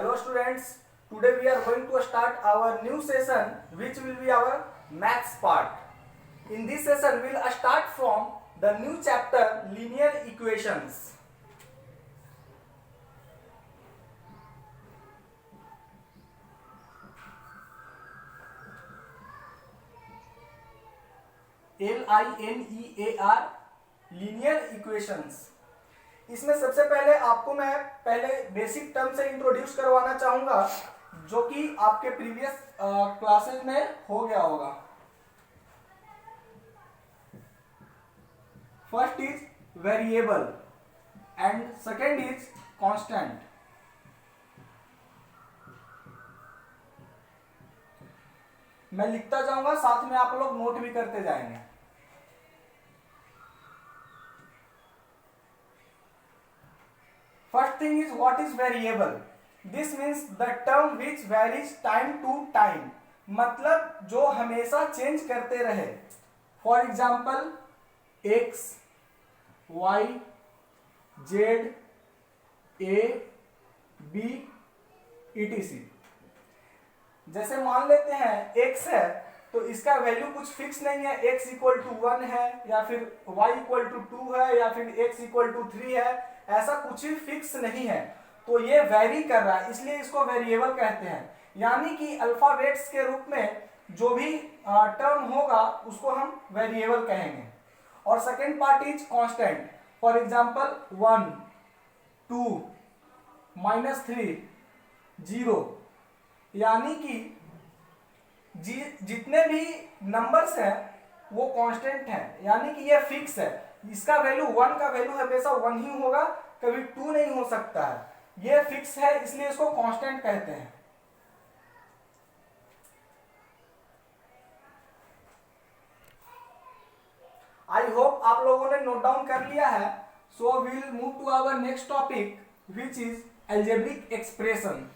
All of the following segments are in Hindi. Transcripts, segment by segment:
Hello students, today we are going to start our new session which will be our maths part. In this session we will start from the new chapter linear equations. LINEAR linear equations. इसमें सबसे पहले आपको मैं पहले बेसिक टर्म से इंट्रोड्यूस करवाना चाहूंगा जो कि आपके प्रीवियस क्लासेस में हो गया होगा. First is variable and second is constant. मैं लिखता जाऊंगा, साथ में आप लोग नोट भी करते जाएंगे. First thing is what is variable. This means the term which varies time to time. मतलब जो हमेशा चेंज करते रहे. For example, x, y, z, a, b, etc. जैसे मान लेते हैं x है तो इसका वैल्यू कुछ फिक्स नहीं है. x इक्वल टू 1 है या फिर y इक्वल टू 2 है या फिर x इक्वल टू 3 है. ऐसा कुछ भी फिक्स नहीं है. तो ये वेरी कर रहा है, इसलिए इसको वेरिएबल कहते हैं. यानी कि अल्फाबेट्स के रूप में जो भी टर्म होगा उसको हम वेरिएबल कहेंगे. और second part is constant. For example 1, 2, -3, 0. यानी कि जितने भी नंबर्स हैं वो कांस्टेंट हैं, यानी कि ये फिक्स है. इसका वैल्यू 1 का वैल्यू हमेशा 1 ही होगा, कभी 2 नहीं हो सकता है. ये फिक्स है इसलिए इसको कांस्टेंट कहते हैं. आई होप आप लोगों ने नोट डाउन कर लिया है. So we will move to our next topic which is algebraic expression.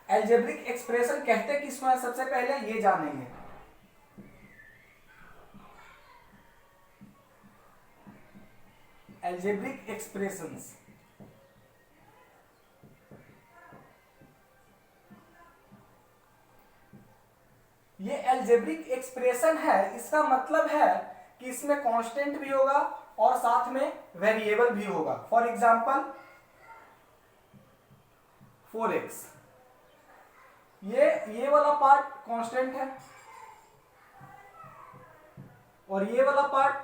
Algebraic expression कहते किसको है सबसे पहले ये जानेंगे. Algebraic expressions. ये अलजेब्रिक एक्सप्रेशन है, इसका मतलब है कि इसमें कांस्टेंट भी होगा और साथ में वेरिएबल भी होगा. For example 4x. ये वाला पार्ट कांस्टेंट है और ये वाला पार्ट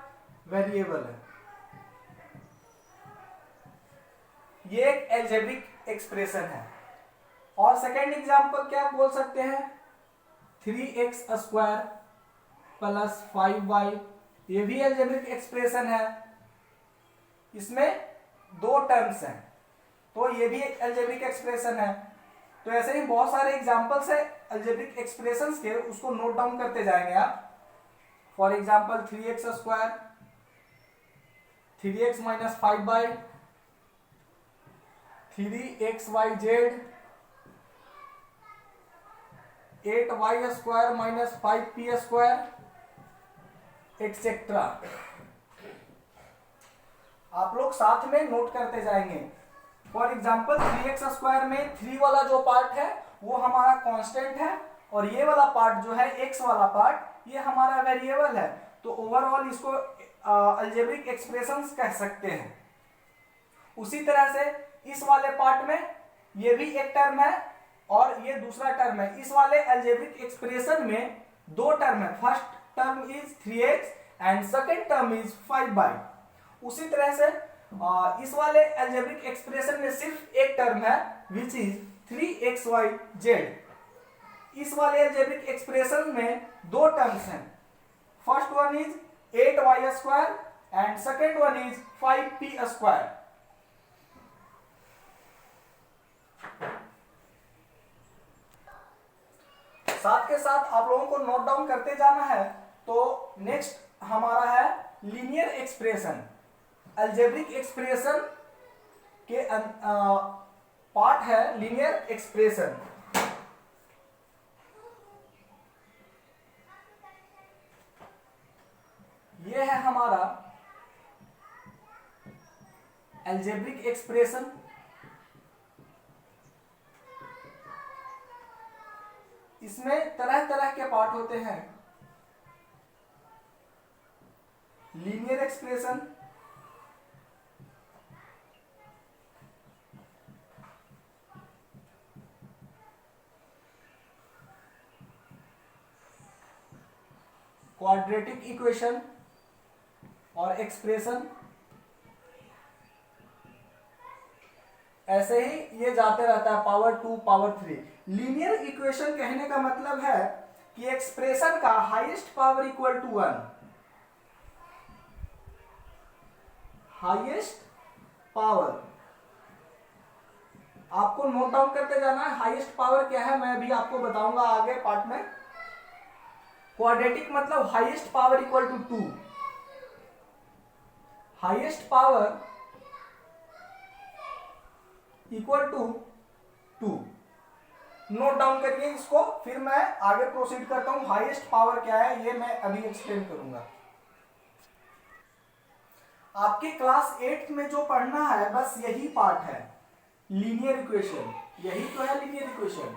वेरिएबल है. ये एक अलजेब्रिक एक्सप्रेशन है. और सेकेंड एग्जांपल क्या बोल सकते हैं 3x स्क्वायर प्लस 5y. ये भी अलजेब्रिक एक्सप्रेशन है, इसमें दो टर्म्स हैं तो ये भी एक अलजेब्रिक एक्सप्रेशन है. तो ऐसे ही बहुत सारे एग्जांपल्स है अलजेब्रिक एक्सप्रेशंस के, उसको नोट डाउन करते जाएंगे आप. For example 3x square, 3x minus 5y, 3xyz, 8y square minus 5p square etcetera. आप लोग साथ में नोट करते जाएंगे. फॉर एग्जाम्पल 3x स्क्वायर में 3 वाला जो पार्ट है वो हमारा कांस्टेंट है और ये वाला पार्ट जो है x वाला पार्ट ये हमारा वेरिएबल है. तो ओवरऑल इसको अलजेब्रिक एक्सप्रेशंस कह सकते हैं. उसी तरह से इस वाले पार्ट में ये भी एक टर्म है और ये दूसरा टर्म है. इस वाले अलजेब्रिक एक्सप्रेशन में दो टर्म है. First term is 3x and second term is 5y. उसी तरह से इस वाले अलजेब्रिक एक्सप्रेशन में सिर्फ एक टर्म है विच इज 3xyz. इस वाले अलजेब्रिक एक्सप्रेशन में दो टर्म्स हैं. First one is 8y square and second one is 5p square. साथ के साथ आप लोगों को नोट डाउन करते जाना है. तो नेक्स्ट हमारा है लीनियर एक्सप्रेशन. अलजेब्रिक एक्सप्रेशन के पार्ट है लीनियर एक्सप्रेशन. ये है हमारा अलजेब्रिक एक्सप्रेशन. इसमें तरह तरह के पार्ट होते हैं। लीनियर एक्सप्रेशन, क्वाड्रेटिक इक्वेशन और एक्सप्रेशन, ऐसे ही ये जाते रहता है पावर 2 पावर 3। लीनियर इक्वेशन कहने का मतलब है कि एक्सप्रेशन का highest power equal to 1, highest power आपको नोट डाउन करते जाना है। हाईएस्ट पावर क्या है मैं अभी आपको बताऊंगा आगे पार्ट में। क्वाड्रेटिक मतलब highest power equal to 2, highest power equal to 2। Note down करिए इसको, फिर मैं आगे प्रोसीड करता हूं। हाईएस्ट पावर क्या है ये मैं अभी एक्सप्लेन करूंगा। आपके क्लास 8 में जो पढ़ना है बस यही पार्ट है, लीनियर इक्वेशन। यही तो है लीनियर इक्वेशन।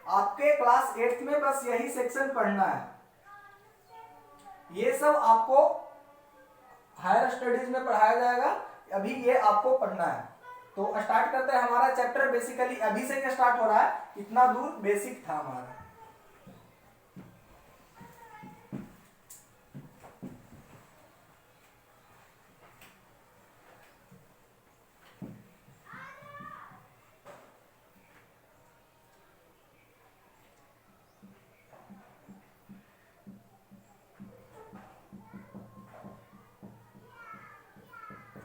आपके क्लास 8 में बस यही सेक्शन पढ़ना है। ये सब आपको हायर स्टडीज में पढ़ाया जाएगा, अभी ये आपको पढ़ना है। तो स्टार्ट करते हैं। हमारा चैप्टर बेसिकली अभी से स्टार्ट हो रहा है, इतना दूर बेसिक था हमारा।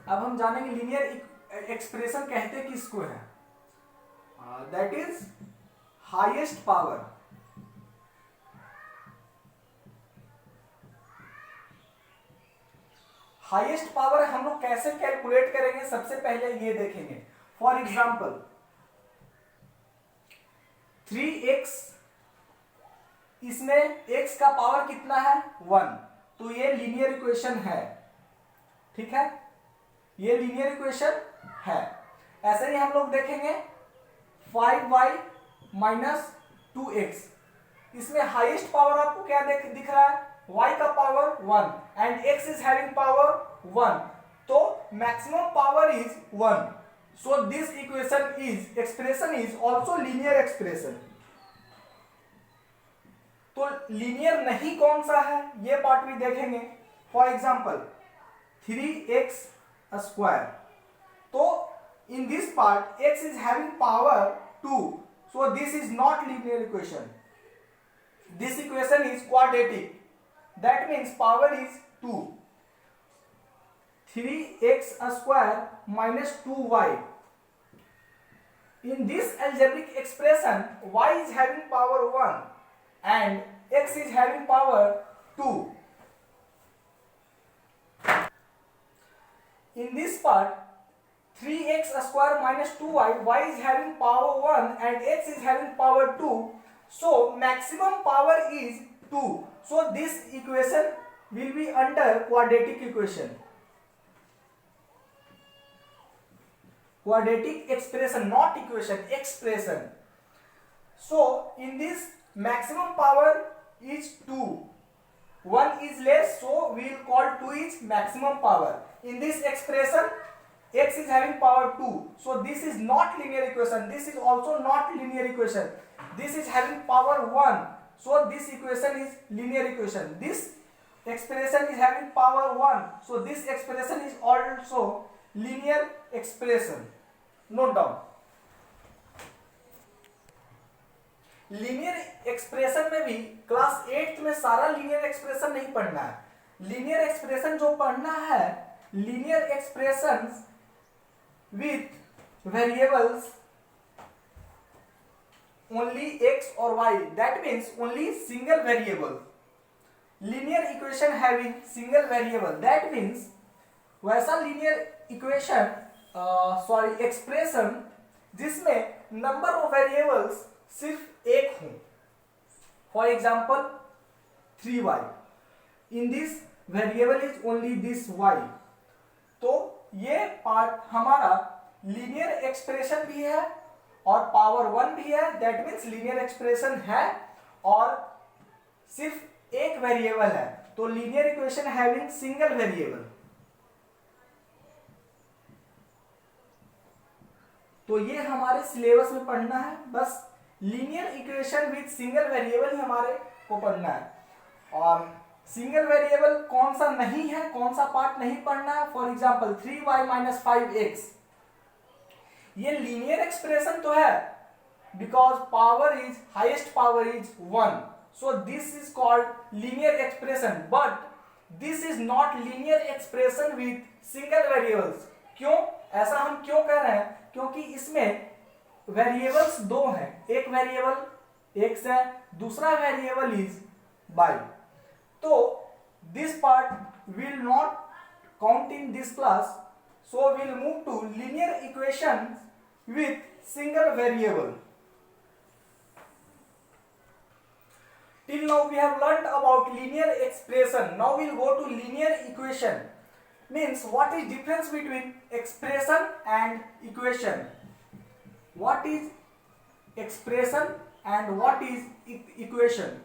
अब हम जानेंगे लीनियर एक्सप्रेशन कहते किसको है। That is highest power. Highest power हम लोग कैसे कैलकुलेट करेंगे, सबसे पहले ये देखेंगे। फॉर एग्जाम्पल 3x, इसमें x का पावर कितना है 1, तो ये लीनियर इक्वेशन है। ठीक है, ये लीनियर इक्वेशन है। ऐसे ही हम लोग देखेंगे 5y माइनस 2x, इसमें हाईएस्ट पावर आपको क्या दिख रहा है, y का power 1 and x is having power 1, तो maximum power is 1। So this equation is expression is also linear expression. तो लीनियर नहीं कौन सा है ये पार्ट भी देखेंगे। फॉर एग्जाम्पल 3x square, तो in this part x is having power 2, so this is not linear equation. This equation is quadratic, that means power is 2. 3x square minus 2y, in this algebraic expression y is having power 1 and x is having power 2. In this part 3x square minus 2y, y is having power 1 and x is having power 2, so maximum power is 2, so this equation will be under quadratic equation, quadratic expression, not equation, expression. So in this maximum power is 2, 1 is less, so we will call 2 is maximum power. In this expression x is having power 2, so this is not linear equation, this is also not linear equation. This is having power 1, so this equation is linear equation. This expression is having power 1, so this expression is also linear expression. Note down. Linear expression में भी क्लास 8 में सारा लीनियर एक्सप्रेशन नहीं पढ़ना है। लीनियर एक्सप्रेशन जो पढ़ना है, linear expressions with variables only x और y, that means only single variable. Linear equation having single variable, that means वैसा लीनियर इक्वेशन एक्सप्रेशन जिसमें नंबर ऑफ वेरिएबल्स सिर्फ एक हो। For example 3y, in this variable is only this y, तो ये पार्ट हमारा लीनियर एक्सप्रेशन भी है और पावर 1 भी है, दैट मीन्स लीनियर एक्सप्रेशन है। और सिर्फ एक वेरिएबल है, तो linear equation having single variable. तो ये हमारे सिलेबस में पढ़ना है, बस linear equation with single variable ही हमारे को पढ़ना है। और सिंगल वेरिएबल कौन सा नहीं है, कौन सा पार्ट नहीं पढ़ना है। फॉर एग्जांपल 3y - 5x, ये लीनियर एक्सप्रेशन तो है because power is highest power is 1, so this is called linear expression, but this is not linear expression with single variables. क्यों ऐसा हम क्यों कह रहे हैं, क्योंकि इसमें वेरिएबल्स दो हैं, एक वेरिएबल x है, दूसरा वेरिएबल इज y। तो this part will not count in this class, so we'll move to linear equations with single variable. Till now we have learnt about linear expression. Now we'll go to linear equation. Means what is difference between expression and equation? What is expression and what is equation?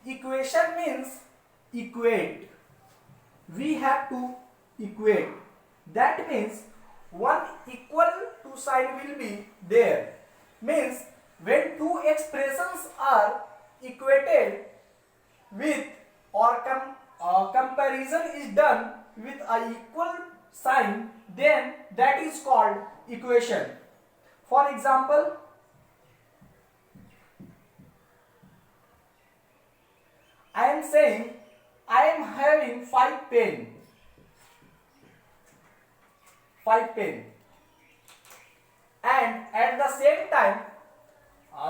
Equation means equate. We have to equate. That means one equal to sign will be there. Means when two expressions are equated with or comparison is done with a equal sign, then that is called equation. For example, I am saying I am having 5 pen, and at the same time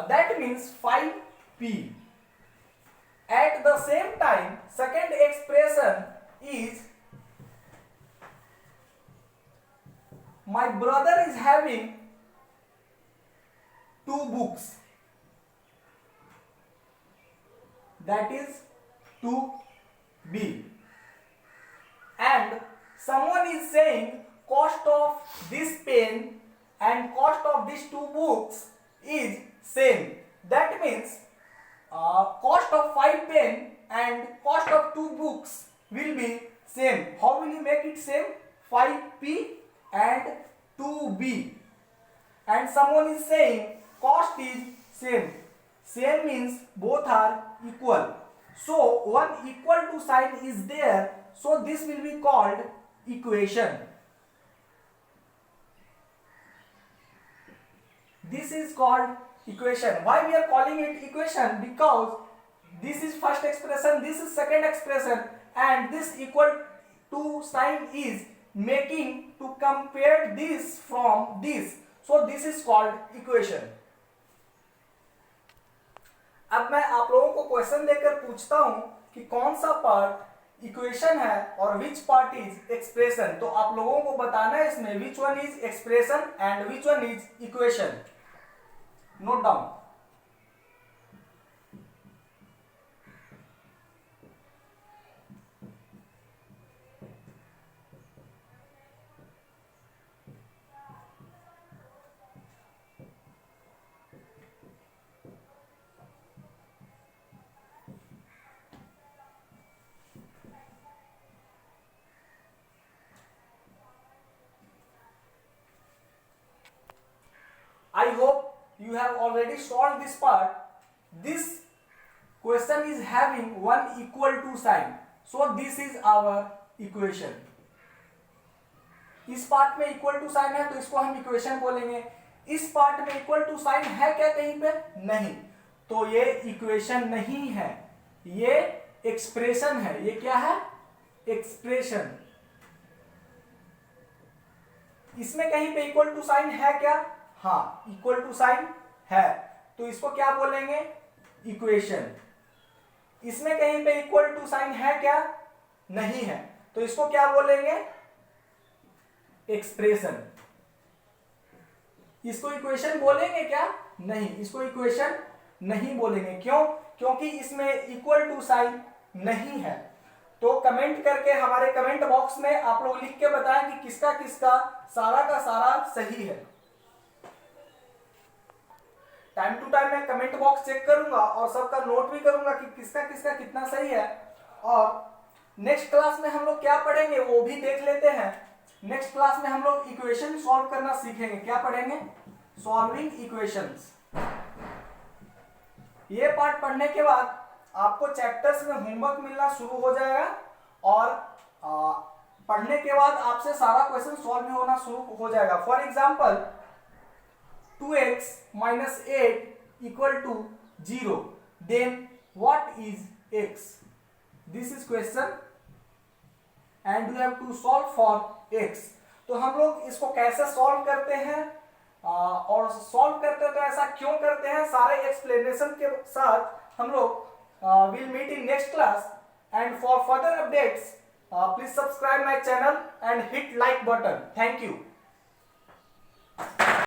that means 5p. At the same time, second expression is my brother is having 2 books, that is 2b, and someone is saying cost of this pen and cost of these 2 books is same. That means cost of 5 pen and cost of 2 books will be same. How will you make it same? 5p and 2b, and someone is saying cost is same. Same means both are equal. So one equal to sign is there, so this will be called equation. This is called equation. Why we are calling it equation? Because this is first expression, this is second expression, and this equal to sign is making to compare this from this. So this is called equation. अब मैं आप लोगों को क्वेश्चन देकर पूछता हूं कि कौन सा पार्ट इक्वेशन है और विच पार्ट इज एक्सप्रेशन। तो आप लोगों को बताना है इसमें which one is expression and which one is equation. Note down. I hope you have already solved this part. This question is having one equal to sign, so this is our equation. इस पार्ट में इक्वल टू साइन है तो इसको हम इक्वेशन बोलेंगे। इस पार्ट में इक्वल टू साइन है क्या कहीं पे? नहीं, तो ये इक्वेशन नहीं है, ये एक्सप्रेशन है। ये क्या है? एक्सप्रेशन। इसमें कहीं पे इक्वल टू साइन है क्या? हाँ, इक्वल टू साइन है, तो इसको क्या बोलेंगे? इक्वेशन। इसमें कहीं पे इक्वल टू साइन है क्या? नहीं है, तो इसको क्या बोलेंगे? एक्सप्रेशन। इसको इक्वेशन बोलेंगे क्या? नहीं, इसको इक्वेशन नहीं बोलेंगे। क्यों? क्योंकि इसमें इक्वल टू साइन नहीं है। तो कमेंट करके हमारे कमेंट बॉक्स में आप लोग लिख के बताएं कि किसका किसका सारा का सारा सही है। टाइम टू टाइम मैं कमेंट बॉक्स चेक करूंगा और सबका नोट भी करूंगा कि किसका किसका कितना सही है। और नेक्स्ट क्लास में हम लोग क्या पढ़ेंगे वो भी देख लेते हैं। नेक्स्ट क्लास में हम लोग इक्वेशन सॉल्व करना सीखेंगे। क्या पढ़ेंगे? Solving equations. ये पार्ट पढ़ने के बाद आपको चैप्टर्स में होमवर्क मिलना शुरू हो जाएगा और पढ़ने के बाद आपसे सारा क्वेश्चन सॉल्व भी होना शुरू हो जाएगा। For example 2x minus 8 equal to 0, then what is x? This is question and you have to solve for x. तो हम लोग इसको कैसे सॉल्व करते हैं और सॉल्व करते हैं तो ऐसा क्यों करते हैं, सारे एक्सप्लेनेशन के साथ हम लोग will meet in next class. And for further updates please subscribe my channel and hit like button. Thank you.